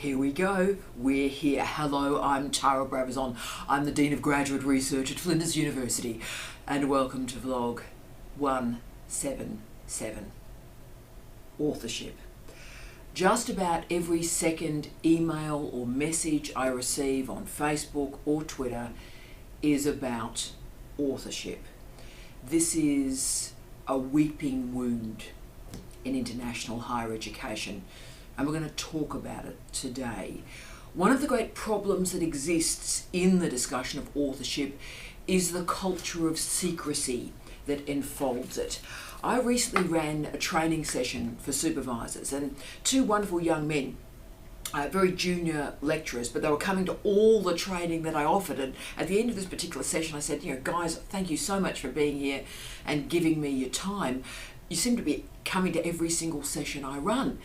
Here we go, we're here. Hello, I'm Tara Brabazon. I'm the Dean of Graduate Research at Flinders University, and welcome to vlog 177, Authorship. Just about every second email or message I receive on Facebook or Twitter is about authorship. This is a weeping wound in international higher education, and we're going to talk about it today. One of the great problems that exists in the discussion of authorship is the culture of secrecy that enfolds it. I recently ran a training session for supervisors, and two wonderful young men, very junior lecturers, but they were coming to all the training that I offered. And at the end of this particular session, I said, guys, thank you so much for being here and giving me your time. You seem to be coming to every single session I run.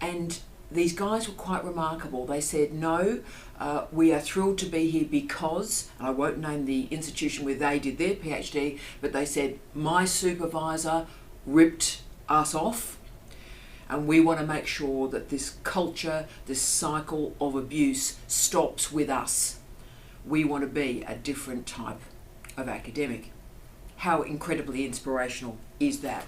And these guys were quite remarkable. They said, no, we are thrilled to be here because, and I won't name the institution where they did their PhD, but they said, my supervisor ripped us off, and we want to make sure that this culture, this cycle of abuse stops with us. We want to be a different type of academic. How incredibly inspirational is that?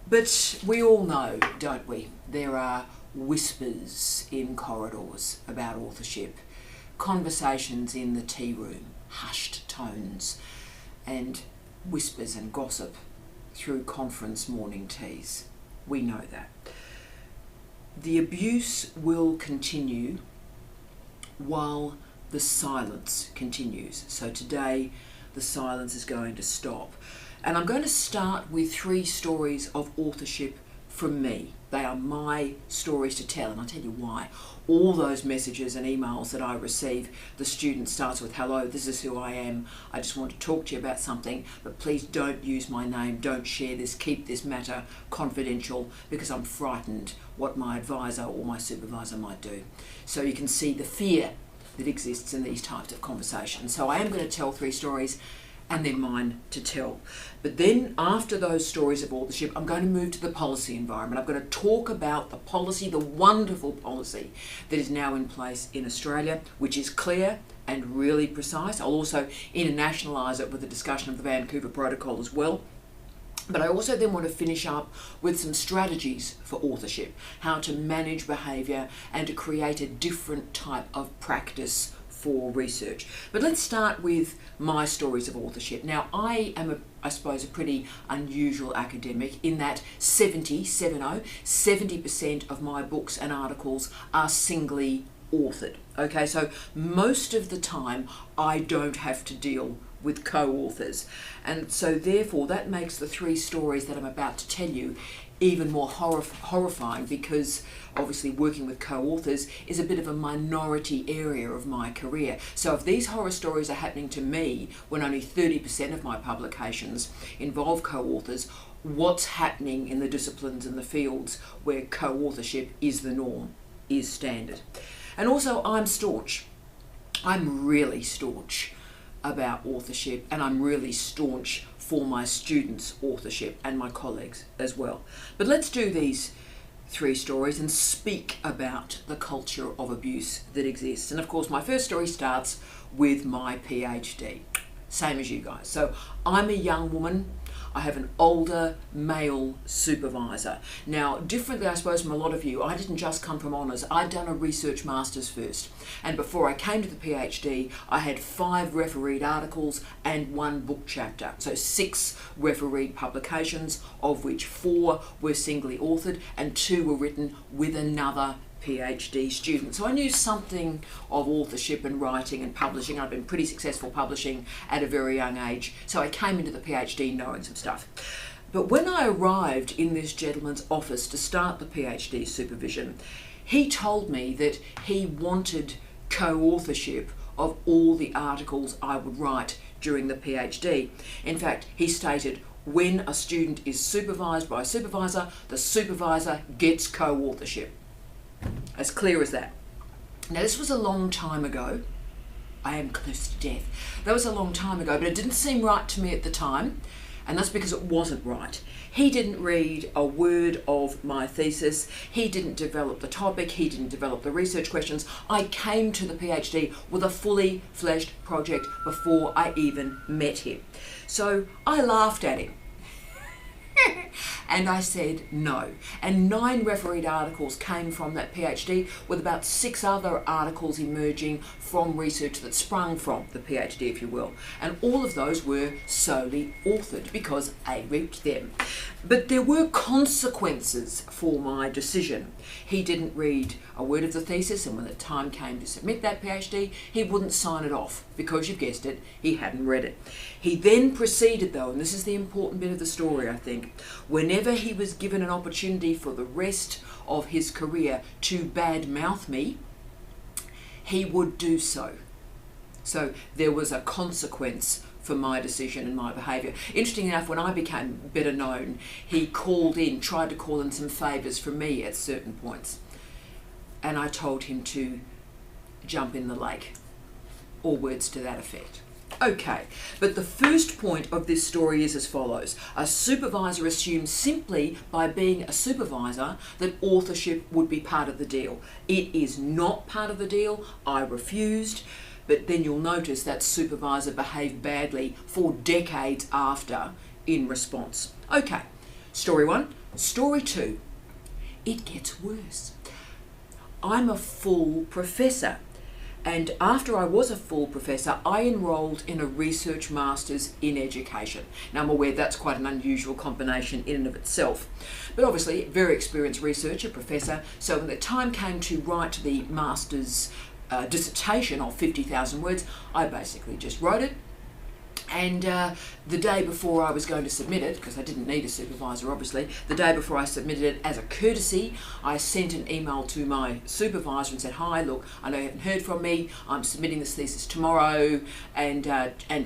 But we all know, don't we, there are whispers in corridors about authorship, conversations in the tea room, hushed tones, and whispers and gossip through conference morning teas. We know that. The abuse will continue while the silence continues. So today, the silence is going to stop. And I'm going to start with 3 stories of authorship from me. They are my stories to tell, and I'll tell you why. All those messages and emails that I receive, the student starts with, hello, this is who I am. I just want to talk to you about something, but please don't use my name, don't share this, keep this matter confidential, because I'm frightened what my advisor or my supervisor might do. So you can see the fear that exists in these types of conversations. So I am going to tell 3 stories, and they're mine to tell. But then after those stories of authorship, I'm going to move to the policy environment. I'm going to talk about the policy, the wonderful policy that is now in place in Australia, which is clear and really precise. I'll also internationalise it with a discussion of the Vancouver Protocol as well. But I also then want to finish up with some strategies for authorship, how to manage behaviour and to create a different type of practice for research. But let's start with my stories of authorship. Now, I am, I suppose, a pretty unusual academic in that 70% of my books and articles are singly authored. Okay, so most of the time I don't have to deal with co-authors. And so therefore that makes the 3 stories that I'm about to tell you even more horrifying, because obviously working with co-authors is a bit of a minority area of my career. So if these horror stories are happening to me when only 30% of my publications involve co-authors, what's happening in the disciplines and the fields where co-authorship is the norm, is standard? And also I'm staunch. I'm really staunch about authorship, and I'm really staunch for my students' authorship and my colleagues as well. But let's do these 3 stories and speak about the culture of abuse that exists. And of course, my first story starts with my PhD, same as you guys. So I'm a young woman. I have an older male supervisor. Now, differently, I suppose, from a lot of you, I didn't just come from honours. I'd done a research master's first. And before I came to the PhD, I had 5 refereed articles and 1 book chapter. So 6 refereed publications, of which 4 were singly authored and 2 were written with another PhD student. So I knew something of authorship and writing and publishing. I'd been pretty successful publishing at a very young age. So I came into the PhD knowing some stuff. But when I arrived in this gentleman's office to start the PhD supervision, he told me that he wanted co-authorship of all the articles I would write during the PhD. In fact, he stated, when a student is supervised by a supervisor, the supervisor gets co-authorship. As clear as that. Now, this was a long time ago. I am close to death. That was a long time ago, but it didn't seem right to me at the time. And that's because it wasn't right. He didn't read a word of my thesis. He didn't develop the topic. He didn't develop the research questions. I came to the PhD with a fully fledged project before I even met him. So I laughed at him. And I said no. And 9 refereed articles came from that PhD, with about 6 other articles emerging from research that sprung from the PhD, if you will. And all of those were solely authored because I wrote them. But there were consequences for my decision. He didn't read a word of the thesis, and when the time came to submit that PhD, he wouldn't sign it off because, you've guessed it, he hadn't read it. He then proceeded, though, and this is the important bit of the story, I think, whenever he was given an opportunity for the rest of his career to badmouth me, he would do so. So there was a consequence for my decision and my behaviour. Interesting enough, when I became better known, he tried to call in some favours from me at certain points. And I told him to jump in the lake, or words to that effect. Okay, but the first point of this story is as follows. A supervisor assumes simply by being a supervisor that authorship would be part of the deal. It is not part of the deal. I refused. But then you'll notice that supervisor behaved badly for decades after in response. Okay, story 1. Story 2. It gets worse. I'm a full professor. And after I was a full professor, I enrolled in a research master's in education. Now, I'm aware that's quite an unusual combination in and of itself. But obviously, very experienced researcher, professor. So when the time came to write the master's dissertation of 50,000 words, I basically just wrote it. And the day before I was going to submit it, because I didn't need a supervisor obviously, the day before I submitted it, as a courtesy, I sent an email to my supervisor and said, hi, look, I know you haven't heard from me, I'm submitting this thesis tomorrow, and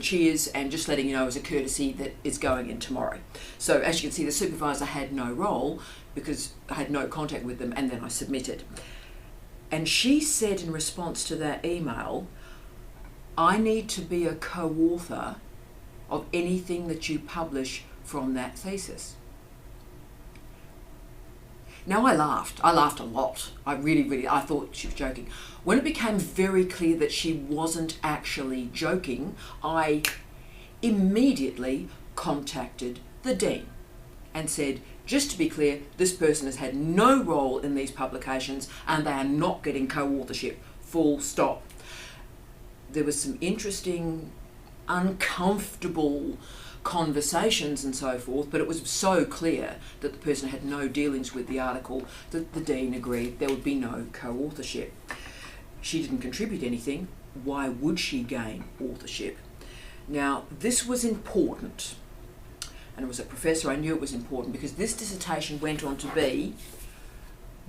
cheers, and just letting you know as a courtesy that it's going in tomorrow. So as you can see, the supervisor had no role because I had no contact with them, and then I submitted. And she said in response to that email, I need to be a co-author of anything that you publish from that thesis. Now I laughed a lot. I thought she was joking. When it became very clear that she wasn't actually joking, I immediately contacted the dean and said, just to be clear, this person has had no role in these publications and they are not getting co-authorship, full stop. There was some interesting, uncomfortable conversations and so forth, but it was so clear that the person had no dealings with the article that the dean agreed there would be no co-authorship. She didn't contribute anything. Why would she gain authorship? Now, this was important. And as a professor, I knew it was important because this dissertation went on to be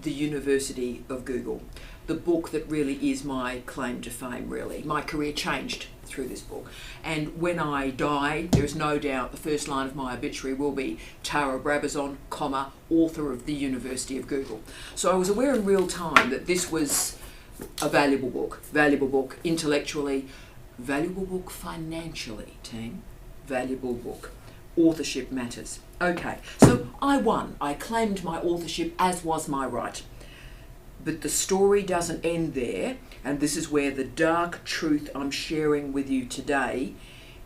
The University of Google, the book that really is my claim to fame, really. My career changed through this book. And when I die, there is no doubt the first line of my obituary will be Tara Brabazon, author of The University of Google. So I was aware in real time that this was a valuable book intellectually, valuable book financially, team, valuable book. Authorship matters. Okay, so I won. I claimed my authorship, as was my right. But the story doesn't end there, and this is where the dark truth I'm sharing with you today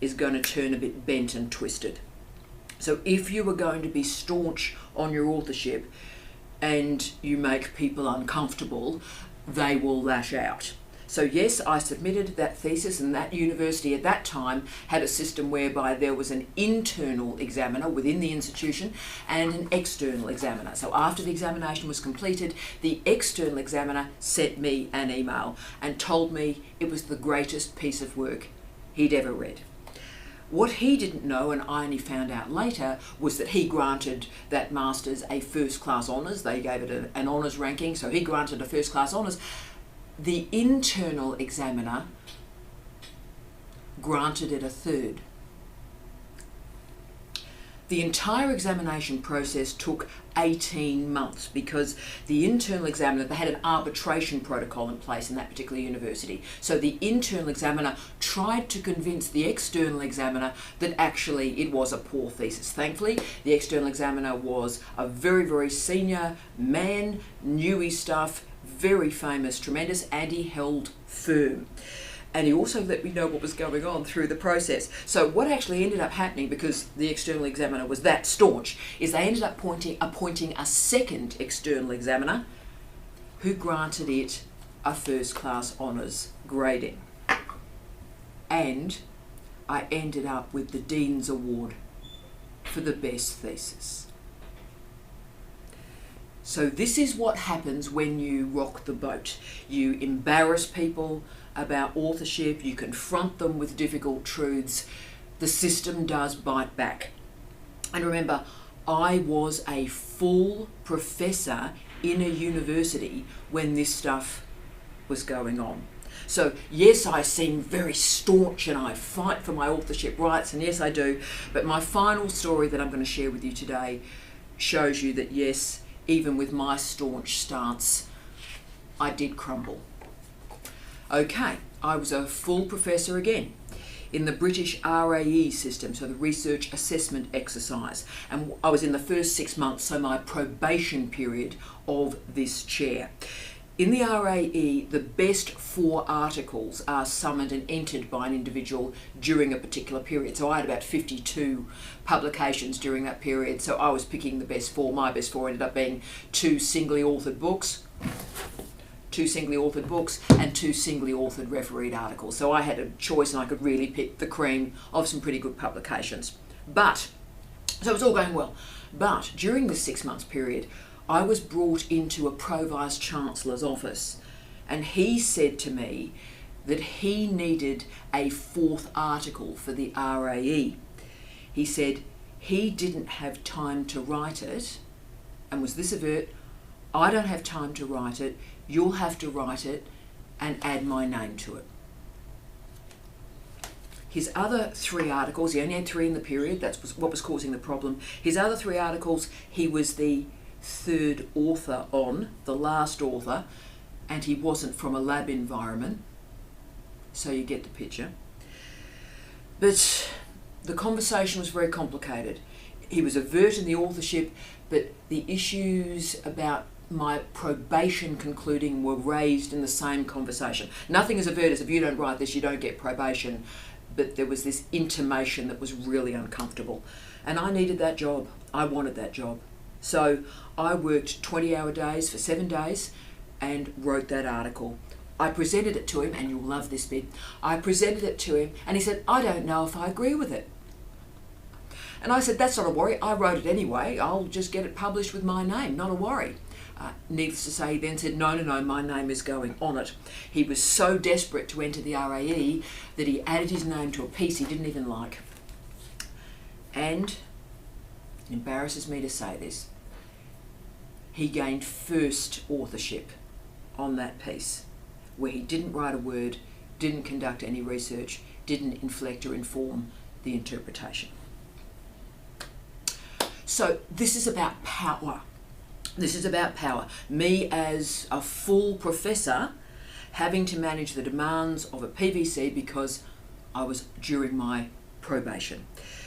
is going to turn a bit bent and twisted. So if you are going to be staunch on your authorship and you make people uncomfortable, they will lash out. So yes, I submitted that thesis, and that university at that time had a system whereby there was an internal examiner within the institution and an external examiner. So after the examination was completed, the external examiner sent me an email and told me it was the greatest piece of work he'd ever read. What he didn't know, and I only found out later, was that he granted that master's a first-class honours. They gave it an honours ranking, so he granted a first-class honours. The internal examiner granted it a 3rd. The entire examination process took 18 months because the internal examiner, they had an arbitration protocol in place in that particular university. So the internal examiner tried to convince the external examiner that actually it was a poor thesis. Thankfully, the external examiner was a very, very senior man, knew his stuff, very famous, tremendous, and he held firm. And he also let me know what was going on through the process. So what actually ended up happening, because the external examiner was that staunch, is they ended up appointing a second external examiner who granted it a first-class honours grading. And I ended up with the Dean's Award for the best thesis. So this is what happens when you rock the boat. You embarrass people about authorship, you confront them with difficult truths, the system does bite back. And remember, I was a full professor in a university when this stuff was going on. So yes, I seem very staunch and I fight for my authorship rights, and yes I do, but my final story that I'm going to share with you today shows you that yes, even with my staunch stance, I did crumble. Okay, I was a full professor again in the British RAE system, so the Research Assessment Exercise, and I was in the first 6 months, so my probation period of this chair. In the RAE, the best 4 articles are summoned and entered by an individual during a particular period. So I had about 52 publications during that period, so I was picking the best 4. My best 4 ended up being 2 singly authored books, and 2 singly authored refereed articles. So I had a choice and I could really pick the cream of some pretty good publications. So it was all going well. But during the 6 months period, I was brought into a Pro-Vice Chancellor's office, and he said to me that he needed a 4th article for the RAE. He said he didn't have time to write it, and was this overt: I don't have time to write it, you'll have to write it and add my name to it. His other 3 articles, he only had 3 in the period, that's what was causing the problem. His other 3 articles, he was the 3rd author on, the last author, and he wasn't from a lab environment, so you get the picture. But the conversation was very complicated. He was overt in the authorship, but the issues about my probation concluding were raised in the same conversation. Nothing as overt as if you don't write this, you don't get probation, but there was this intimation that was really uncomfortable. And I needed that job. I wanted that job. So I worked 20-hour days for 7 days and wrote that article. I presented it to him, and you'll love this bit. I presented it to him and he said, I don't know if I agree with it. And I said, that's not a worry. I wrote it anyway. I'll just get it published with my name, not a worry. Needless to say, he then said, no, my name is going on it. He was so desperate to enter the RAE that he added his name to a piece he didn't even like. And it embarrasses me to say this, he gained first authorship on that piece, where he didn't write a word, didn't conduct any research, didn't inflect or inform the interpretation. So this is about power. This is about power. Me as a full professor having to manage the demands of a PVC because I was during my probation.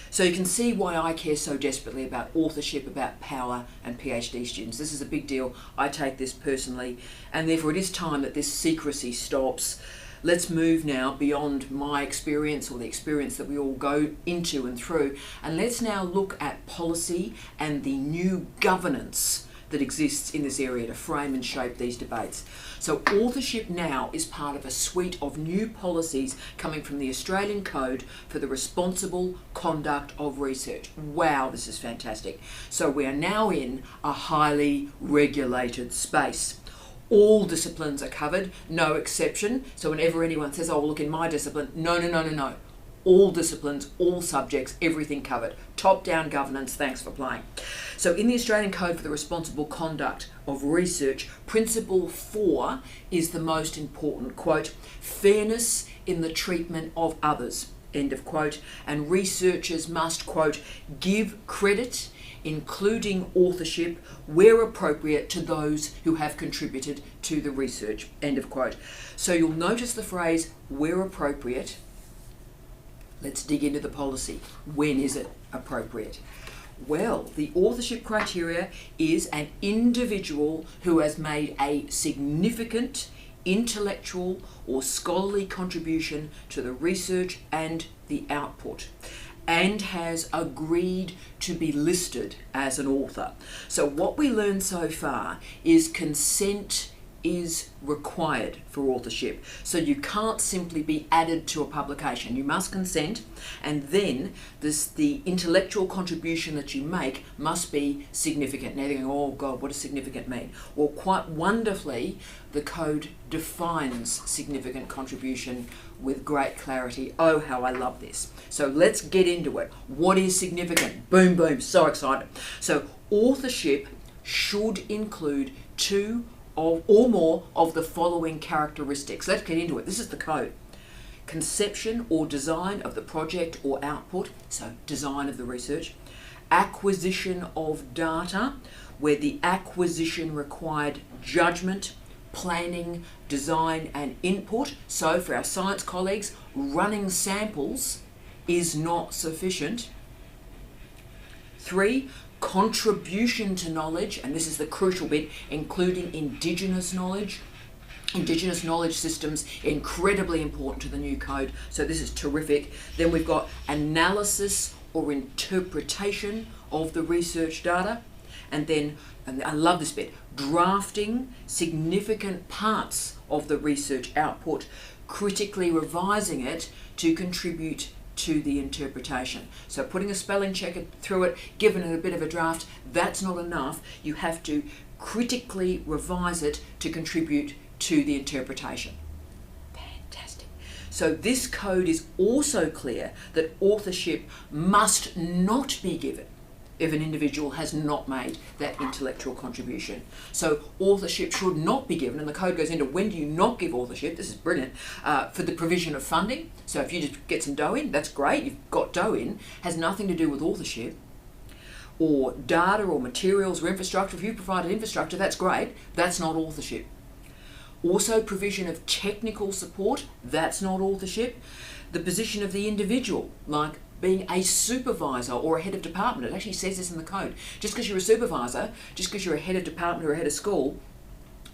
So you can see why I care so desperately about authorship, about power and PhD students. This is a big deal. I take this personally, and therefore it is time that this secrecy stops. Let's move now beyond my experience or the experience that we all go into and through, and let's now look at policy and the new governance that exists in this area to frame and shape these debates. So authorship now is part of a suite of new policies coming from the Australian Code for the Responsible Conduct of Research. Wow, this is fantastic. So we are now in a highly regulated space. All disciplines are covered, no exception. So whenever anyone says, oh, well, look, in my discipline, no. All disciplines, all subjects, everything covered. Top-down governance, thanks for playing. So in the Australian Code for the Responsible Conduct of Research, Principle 4 is the most important. Quote, fairness in the treatment of others. end of quote, and researchers must, quote, give credit, including authorship, where appropriate, to those who have contributed to the research, end of quote. So you'll notice the phrase, where appropriate. Let's dig into the policy. When is it appropriate? Well, the authorship criteria is an individual who has made a significant intellectual or scholarly contribution to the research and the output, and has agreed to be listed as an author. So what we learned so far is consent is required for authorship. So you can't simply be added to a publication. You must consent, and then the intellectual contribution that you make must be significant. Now you're going, oh God, what does significant mean? Well, quite wonderfully, the code defines significant contribution with great clarity. Oh, how I love this. So let's get into it. What is significant? Boom, boom, so excited. So authorship should include two or more of the following characteristics. Let's get into it. This is the code. Conception or design of the project or output, so design of the research. Acquisition of data, where the acquisition required judgment, planning, design and input. So for our science colleagues, running samples is not sufficient. 3, contribution to knowledge, and this is the crucial bit, including Indigenous knowledge. Indigenous knowledge systems, incredibly important to the new code, so this is terrific. Then we've got analysis or interpretation of the research data, and then, and I love this bit, drafting significant parts of the research output, critically revising it to contribute to the interpretation. So putting a spelling check through it, giving it a bit of a draft, that's not enough. You have to critically revise it to contribute to the interpretation. Fantastic. So this code is also clear that authorship must not be given if an individual has not made that intellectual contribution. So authorship should not be given, and the code goes into when do you not give authorship, this is brilliant, for the provision of funding. So if you just get some dough in, that's great, you've got dough in, has nothing to do with authorship. Or data or materials or infrastructure, if you provided infrastructure, that's great, that's not authorship. Also provision of technical support, that's not authorship. The position of the individual, like being a supervisor or a head of department. It actually says this in the code. Just because you're a supervisor, just because you're a head of department or a head of school,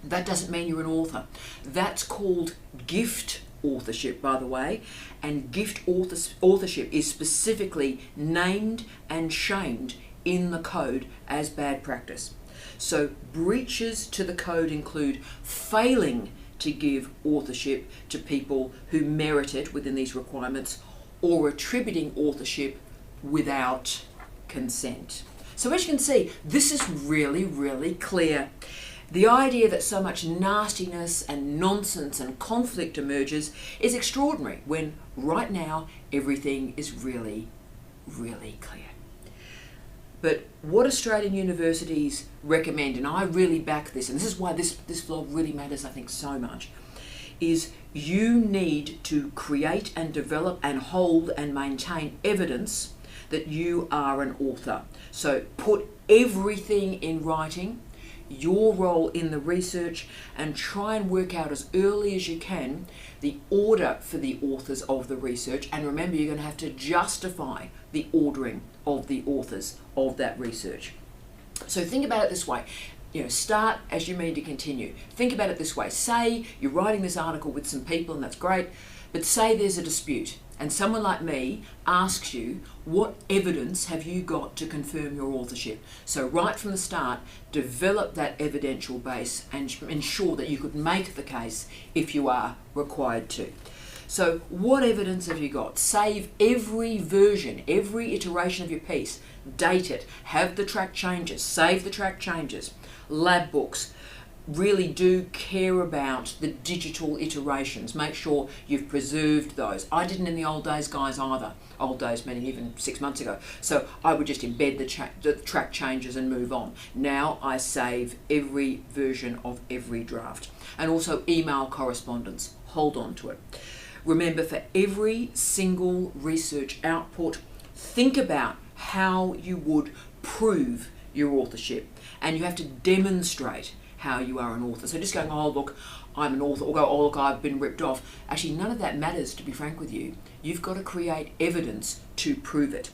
that doesn't mean you're an author. That's called gift authorship, by the way, and gift authorship is specifically named and shamed in the code as bad practice. So breaches to the code include failing to give authorship to people who merit it within these requirements, or attributing authorship without consent. So as you can see, this is really, really clear. The idea that so much nastiness and nonsense and conflict emerges is extraordinary when right now everything is really, really clear. But what Australian universities recommend, and I really back this, and this is why this vlog really matters, I think, so much, is you need to create and develop and hold and maintain evidence that you are an author. So put everything in writing, your role in the research, and try and work out as early as you can the order for the authors of the research. And remember, you're going to have to justify the ordering of the authors of that research. So think about it this way. Start as you mean to continue. Think about it this way. Say you're writing this article with some people, and that's great, but say there's a dispute and someone like me asks you, what evidence have you got to confirm your authorship? So right from the start, develop that evidential base and ensure that you could make the case if you are required to. So what evidence have you got? Save every version, every iteration of your piece, date it, have the track changes, save the track changes. Lab books, really do care about the digital iterations. Make sure you've preserved those. I didn't in the old days, guys, either. Old days meaning even 6 months ago. So I would just embed the track changes and move on. Now I save every version of every draft. And also email correspondence. Hold on to it. Remember, for every single research output, think about how you would prove your authorship, and you have to demonstrate how you are an author. So just going, oh look, I'm an author, or go, oh look, I've been ripped off. Actually, none of that matters, to be frank with you. You've got to create evidence to prove it.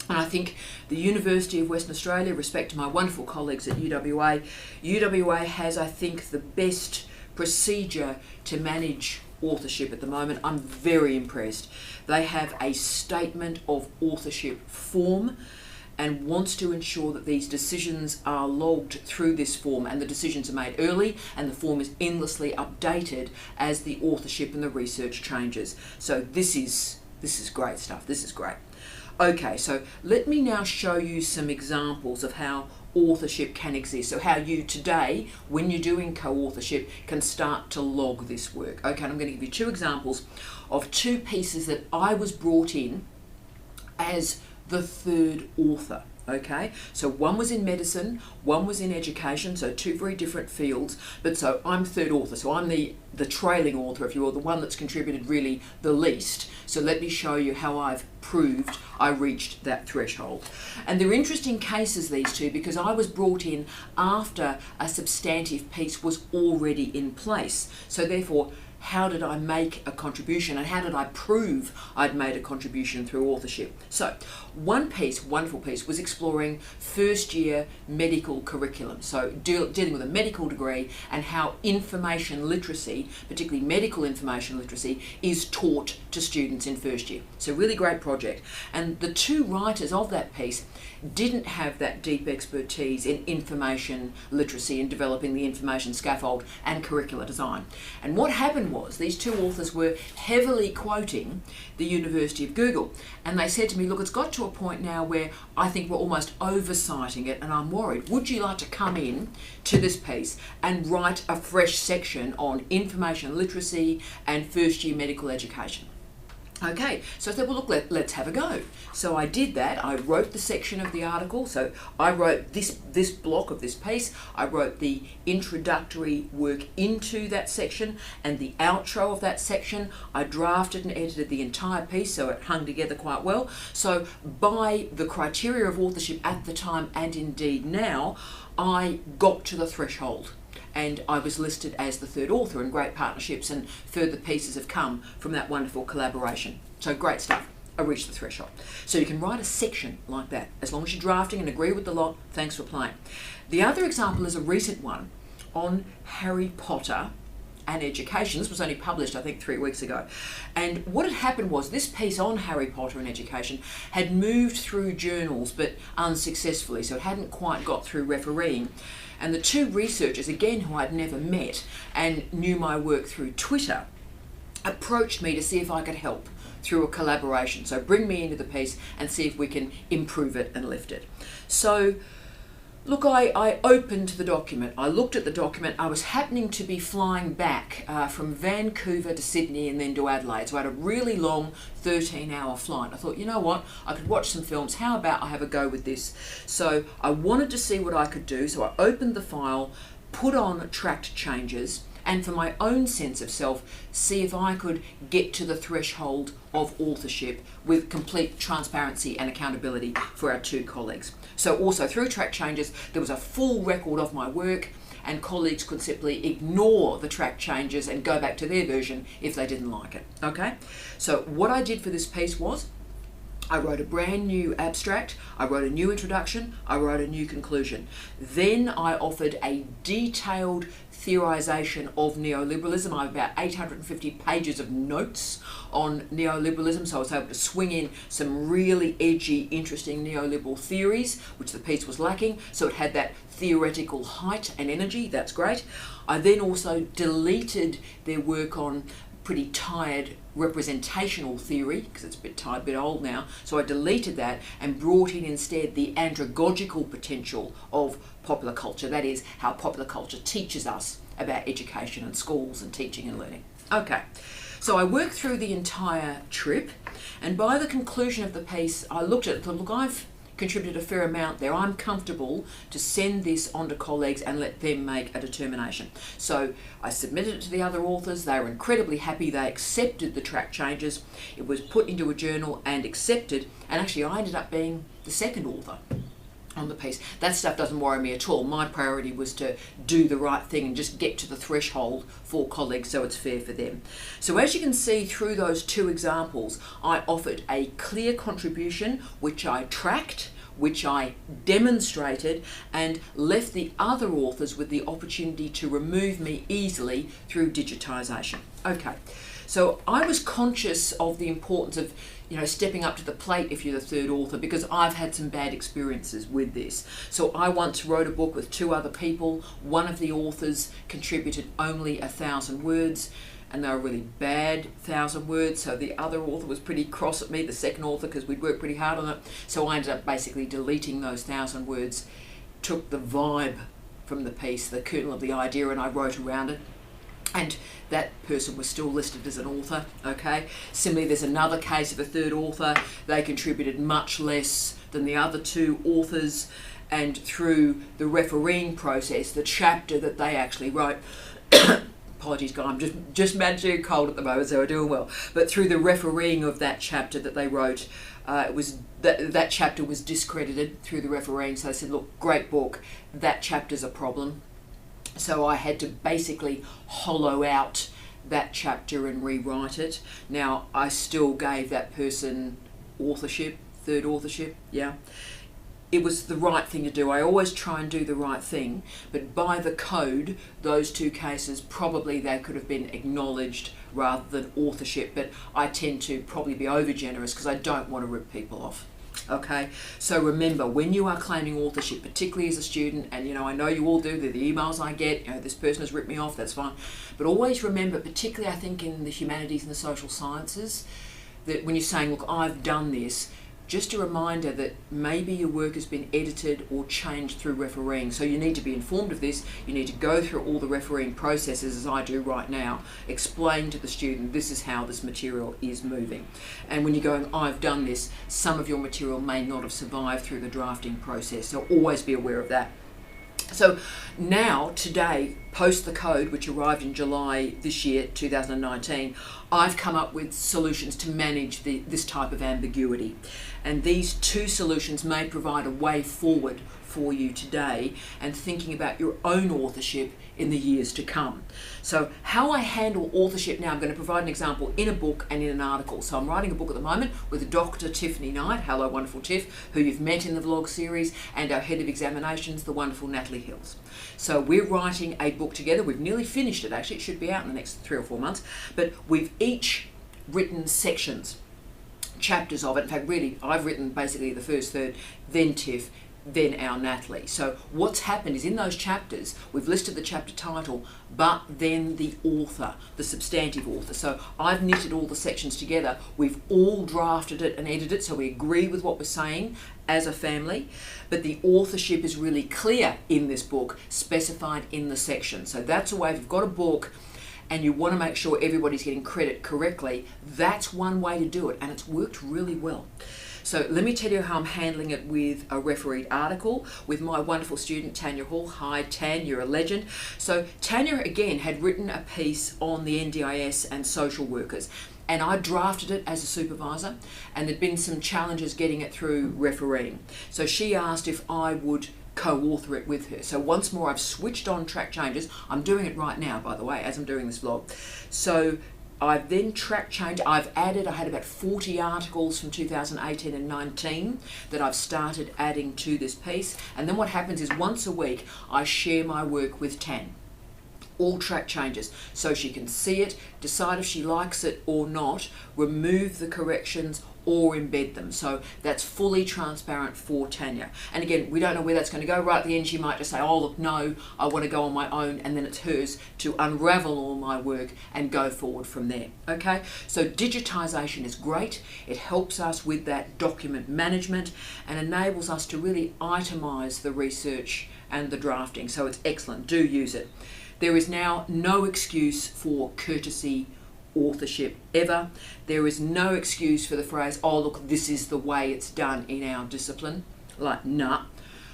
And I think the University of Western Australia, respect to my wonderful colleagues at UWA has, I think, the best procedure to manage authorship at the moment. I'm very impressed. They have a statement of authorship form and wants to ensure that these decisions are logged through this form, and the decisions are made early, and the form is endlessly updated as the authorship and the research changes. So this is great stuff. This is great. Okay, so let me now show you some examples of how authorship can exist. So how you today, when you're doing co-authorship, can start to log this work. Okay, and I'm going to give you two examples of two pieces that I was brought in as the third author. Okay, so one was in medicine, one was in education, so two very different fields, but so I'm third author, so I'm the trailing author, if you will, the one that's contributed really the least. So let me show you how I've proved I reached that threshold. And they're interesting cases, these two, because I was brought in after a substantive piece was already in place. So therefore, how did I make a contribution, and how did I prove I'd made a contribution through authorship? So one piece, wonderful piece, was exploring first year medical curriculum. So dealing with a medical degree and how information literacy, particularly medical information literacy, is taught to students in first year. So really great project. And the two writers of that piece didn't have that deep expertise in information literacy and developing the information scaffold and curricular design. And what happened was these two authors were heavily quoting the University of Google, and they said to me, look, it's got to a point now where I think we're almost oversighting it and I'm worried. Would you like to come in to this piece and write a fresh section on information literacy and first year medical education? Okay, so I said, well, look, let's have a go. So I did that. I wrote the section of the article. So I wrote this block of this piece. I wrote the introductory work into that section and the outro of that section. I drafted and edited the entire piece so it hung together quite well. So by the criteria of authorship at the time, and indeed now, I got to the threshold. And I was listed as the third author, and great partnerships and further pieces have come from that wonderful collaboration. So great stuff. I reached the threshold. So you can write a section like that. As long as you're drafting and agree with the lot, thanks for playing. The other example is a recent one on Harry Potter and education. This was only published, I think, 3 weeks ago. And what had happened was this piece on Harry Potter and education had moved through journals, but unsuccessfully, so it hadn't quite got through refereeing. And the two researchers, again, who I'd never met and knew my work through Twitter, approached me to see if I could help through a collaboration. So bring me into the piece and see if we can improve it and lift it. So look, I opened the document. I looked at the document. I was happening to be flying back from Vancouver to Sydney and then to Adelaide. So I had a really long 13-hour flight. I thought, you know what? I could watch some films. How about I have a go with this? So I wanted to see what I could do. So I opened the file, put on tracked changes, and for my own sense of self, see if I could get to the threshold of authorship with complete transparency and accountability for our two colleagues. So also through track changes, there was a full record of my work, and colleagues could simply ignore the track changes and go back to their version if they didn't like it. Okay? So what I did for this piece was I wrote a brand new abstract, I wrote a new introduction, I wrote a new conclusion. Then I offered a detailed theorisation of neoliberalism. I have about 850 pages of notes on neoliberalism, so I was able to swing in some really edgy, interesting neoliberal theories, which the piece was lacking, so it had that theoretical height and energy. That's great. I then also deleted their work on pretty tired representational theory, because it's a bit tired, a bit old now, so I deleted that and brought in instead the andragogical potential of popular culture. That is how popular culture teaches us about education and schools and teaching and learning. Okay, so I worked through the entire trip, and by the conclusion of the piece I looked at it and thought, look, I've contributed a fair amount there. I'm comfortable to send this on to colleagues and let them make a determination. So I submitted it to the other authors. They were incredibly happy. They accepted the track changes. It was put into a journal and accepted, and actually I ended up being the second author on the piece. That stuff doesn't worry me at all. My priority was to do the right thing and just get to the threshold for colleagues so it's fair for them. So as you can see through those two examples, I offered a clear contribution which I tracked, which I demonstrated, and left the other authors with the opportunity to remove me easily through digitisation. Okay, so I was conscious of the importance of stepping up to the plate if you're the third author, because I've had some bad experiences with this. So I once wrote a book with two other people. One of the authors contributed only 1,000 words, and they were really bad 1,000 words. So the other author was pretty cross at me, the second author, because we'd worked pretty hard on it. So I ended up basically deleting those 1,000 words, took the vibe from the piece, the kernel of the idea, and I wrote around it. And that person was still listed as an author, okay? Similarly, there's another case of a third author. They contributed much less than the other two authors, and through the refereeing process, the chapter that they actually wrote, apologies guys, I'm just managing a cold at the moment, so we're doing well. But through the refereeing of that chapter that they wrote, it was that chapter was discredited through the refereeing. So they said, look, great book, that chapter's a problem. So I had to basically hollow out that chapter and rewrite it. Now, I still gave that person authorship, third authorship, yeah. It was the right thing to do. I always try and do the right thing, but by the code, those two cases, probably they could have been acknowledged rather than authorship, but I tend to probably be over generous because I don't want to rip people off. Okay, so remember, when you are claiming authorship, particularly as a student, and I know you all do, they're the emails I get, this person has ripped me off, that's fine, but always remember, particularly I think in the humanities and the social sciences, that when you're saying, look, I've done this, just a reminder that maybe your work has been edited or changed through refereeing. So you need to be informed of this. You need to go through all the refereeing processes, as I do right now, explain to the student this is how this material is moving. And when you're going, I've done this, some of your material may not have survived through the drafting process. So always be aware of that. So now, today, post the code, which arrived in July this year, 2019, I've come up with solutions to manage this type of ambiguity. And these two solutions may provide a way forward for you today and thinking about your own authorship in the years to come. So how I handle authorship now, I'm going to provide an example in a book and in an article. So I'm writing a book at the moment with Dr. Tiffany Knight, hello wonderful Tiff, who you've met in the vlog series, and our head of examinations, the wonderful Natalie Hills. So we're writing a book together. We've nearly finished it, actually. It should be out in the next 3 or 4 months, but we've each written sections, chapters of it. In fact, really, I've written basically the first third, then Tiff, then our Natalie. So what's happened is in those chapters, we've listed the chapter title, but then the author, the substantive author. So I've knitted all the sections together. We've all drafted it and edited it, so we agree with what we're saying as a family, but the authorship is really clear in this book, specified in the section. So that's a way, if you've got a book and you want to make sure everybody's getting credit correctly, that's one way to do it, and it's worked really well. So let me tell you how I'm handling it with a refereed article with my wonderful student Tanya Hall. Hi Tan, you're a legend. So Tanya again had written a piece on the NDIS and social workers, and I drafted it as a supervisor, and there'd been some challenges getting it through refereeing. So she asked if I would co-author it with her. So once more I've switched on track changes. I'm doing it right now, by the way, as I'm doing this vlog. So I've then track changed. I had about 40 articles from 2018 and 19 that I've started adding to this piece. And then what happens is once a week, I share my work with Tan. All track changes, so she can see it, decide if she likes it or not, remove the corrections or embed them. So that's fully transparent for Tanya. And again, we don't know where that's going to go. Right at the end, she might just say, oh look, no, I want to go on my own, and then it's hers to unravel all my work and go forward from there. Okay, so digitization is great. It helps us with that document management and enables us to really itemize the research and the drafting. So it's excellent, do use it. There is now no excuse for courtesy authorship ever. There is no excuse for the phrase, oh look, this is the way it's done in our discipline. Like, nah.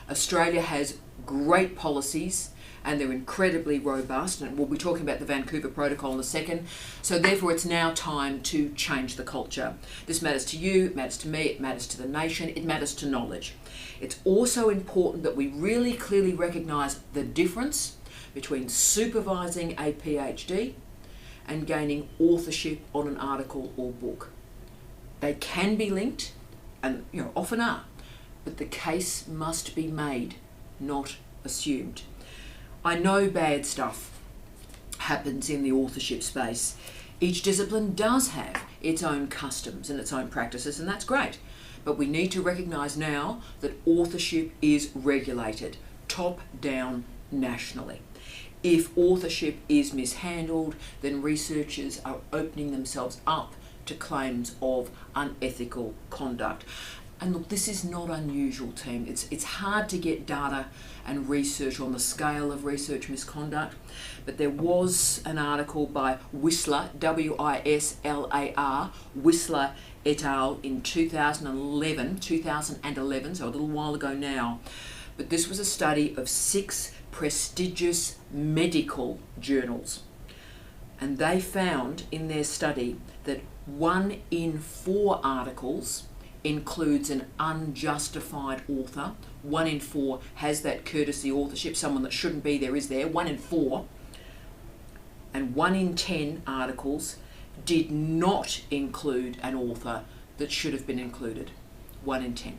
Australia has great policies and they're incredibly robust, and we'll be talking about the Vancouver Protocol in a second. So therefore it's now time to change the culture. This matters to you, it matters to me, it matters to the nation, it matters to knowledge. It's also important that we really clearly recognise the difference between supervising a PhD and gaining authorship on an article or book. They can be linked, and often are, but the case must be made, not assumed. I know bad stuff happens in the authorship space. Each discipline does have its own customs and its own practices, and that's great. But we need to recognise now that authorship is regulated, top down, nationally. If authorship is mishandled, then researchers are opening themselves up to claims of unethical conduct. And look, this is not unusual, team. It's hard to get data and research on the scale of research misconduct, but there was an article by Whistler, W-I-S-L-A-R, Whistler et al. In 2011, so a little while ago now. But this was a study of 6 prestigious medical journals. And they found in their study that 1 in 4 articles includes an unjustified author. 1 in 4 has that courtesy authorship, someone that shouldn't be there is there, 1 in 4. And 1 in 10 articles did not include an author that should have been included. 1 in 10.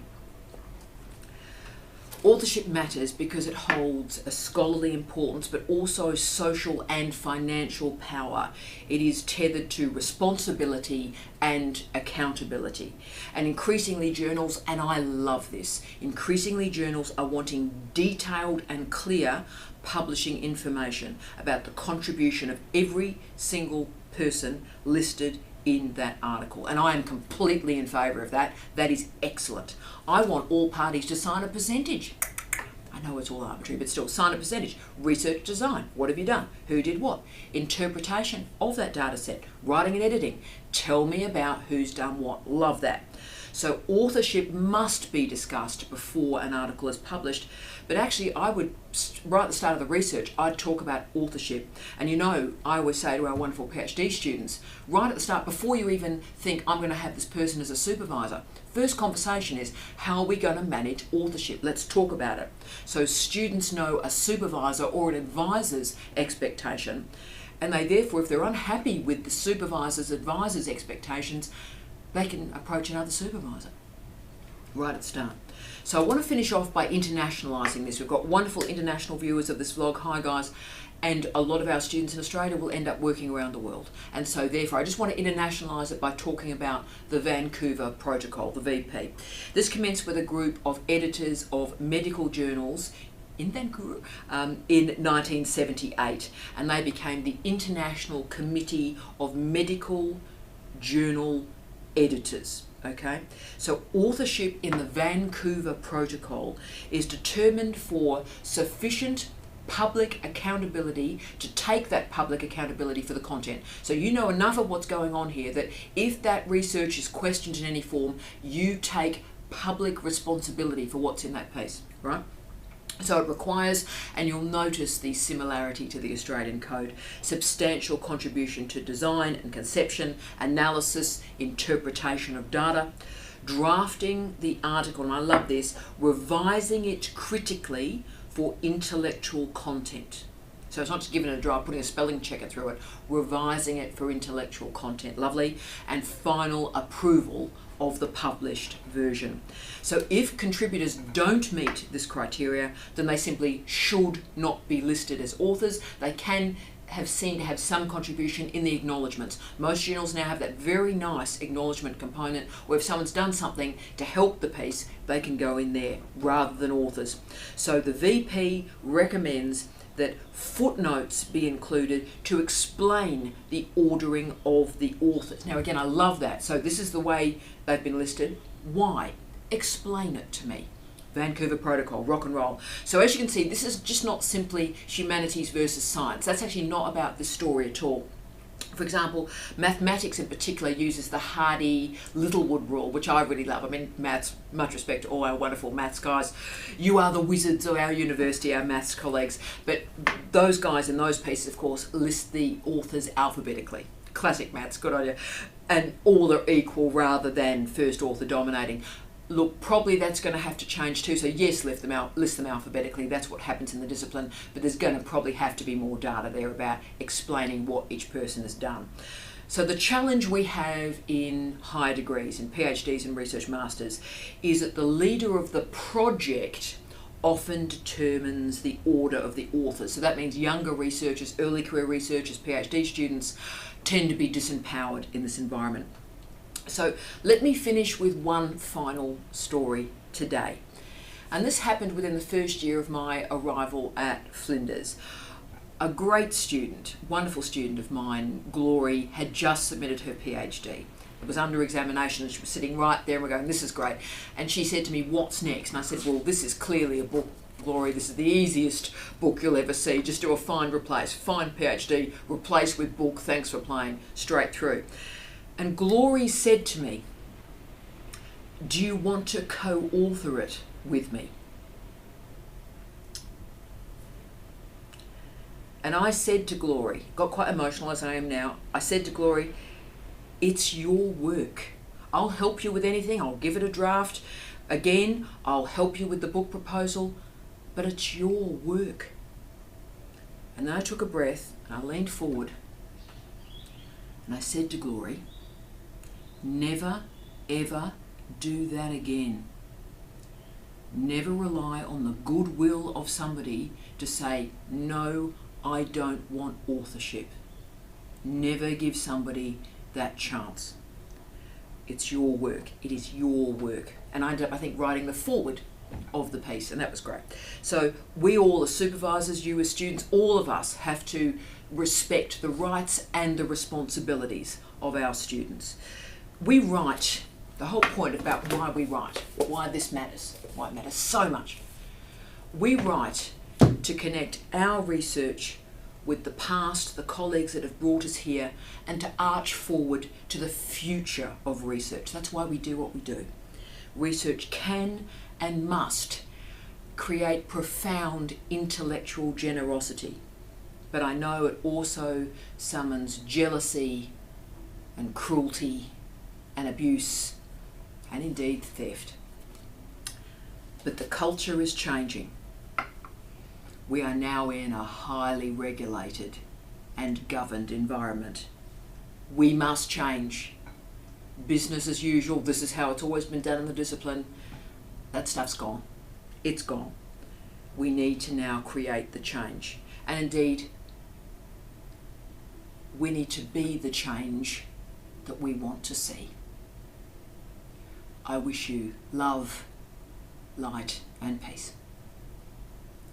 Authorship matters because it holds a scholarly importance, but also social and financial power. It is tethered to responsibility and accountability. And increasingly journals, and I love this, increasingly journals are wanting detailed and clear publishing information about the contribution of every single person listed in that article. And I am completely in favour of that. That is excellent. I want all parties to sign a percentage. I know it's all arbitrary, but still, sign a percentage. Research design, what have you done? Who did what? Interpretation of that data set. Writing and editing. Tell me about who's done what. Love that. So authorship must be discussed before an article is published. But actually, I would, right at the start of the research, I'd talk about authorship. And I always say to our wonderful PhD students, right at the start, before you even think, I'm going to have this person as a supervisor, first conversation is, how are we going to manage authorship? Let's talk about it. So students know a supervisor or an advisor's expectation, and they therefore, if they're unhappy with the supervisor's advisor's expectations, they can approach another supervisor right at the start. So I want to finish off by internationalising this. We've got wonderful international viewers of this vlog. Hi guys. And a lot of our students in Australia will end up working around the world. And so therefore I just want to internationalise it by talking about the Vancouver Protocol, the VP. This commenced with a group of editors of medical journals in Vancouver in 1978, and they became the International Committee of Medical Journal Editors. Okay, so authorship in the Vancouver Protocol is determined for sufficient public accountability to take that public accountability for the content. So you know enough of what's going on here that if that research is questioned in any form, you take public responsibility for what's in that piece, right? So it requires, and you'll notice the similarity to the Australian Code, substantial contribution to design and conception, analysis, interpretation of data, drafting the article, and I love this, revising it critically for intellectual content. So it's not just giving it a draft, putting a spelling checker through it, revising it for intellectual content, lovely, and final approval of the published version. So if contributors don't meet this criteria, then they simply should not be listed as authors. They can have seen to have some contribution in the acknowledgements. Most journals now have that very nice acknowledgement component where if someone's done something to help the piece, they can go in there rather than authors. So the VP recommends that footnotes be included to explain the ordering of the authors. Now again, I love that. So this is the way they've been listed. Why? Explain it to me. Vancouver Protocol, rock and roll. So as you can see, this is just not simply humanities versus science. That's actually not about this story at all. For example, mathematics in particular uses the Hardy-Littlewood rule, which I really love. I mean, maths, much respect to all our wonderful maths guys. You are the wizards of our university, our maths colleagues. But those guys in those pieces, of course, list the authors alphabetically. Classic maths, good idea. And all are equal rather than first author dominating. Look, probably that's going to have to change too. So yes, list them alphabetically. That's what happens in the discipline. But there's going to probably have to be more data there about explaining what each person has done. So the challenge we have in higher degrees, in PhDs and research masters, is that the leader of the project often determines the order of the authors. So that means younger researchers, early career researchers, PhD students tend to be disempowered in this environment. So let me finish with one final story today. And this happened within the first year of my arrival at Flinders. A great student, wonderful student of mine, Glory, had just submitted her PhD. It was under examination and she was sitting right there and we're going, this is great. And she said to me, what's next? And I said, well, this is clearly a book, Glory. This is the easiest book you'll ever see. Just do a find, replace. Find PhD, replace with book, thanks for playing, straight through. And Glory said to me, do you want to co-author it with me? And I said to Glory, got quite emotional as I am now, I said to Glory, it's your work. I'll help you with anything. I'll give it a draft. Again, I'll help you with the book proposal, but it's your work. And then I took a breath and I leaned forward and I said to Glory, never, ever do that again. Never rely on the goodwill of somebody to say, no, I don't want authorship. Never give somebody that chance. It's your work. It is your work. And I ended up, I think, writing the foreword of the piece, and that was great. So we all, as supervisors, you as students, all of us have to respect the rights and the responsibilities of our students. We write, the whole point about why we write, why this matters, why it matters so much. We write to connect our research with the past, the colleagues that have brought us here, and to arch forward to the future of research. That's why we do what we do. Research can and must create profound intellectual generosity, but I know it also summons jealousy and cruelty and abuse and indeed theft. But the culture is changing. We are now in a highly regulated and governed environment. We must change. Business as usual, this is how it's always been done in the discipline. That stuff's gone. It's gone. We need to now create the change. And indeed, we need to be the change that we want to see. I wish you love, light and peace.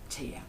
Tia.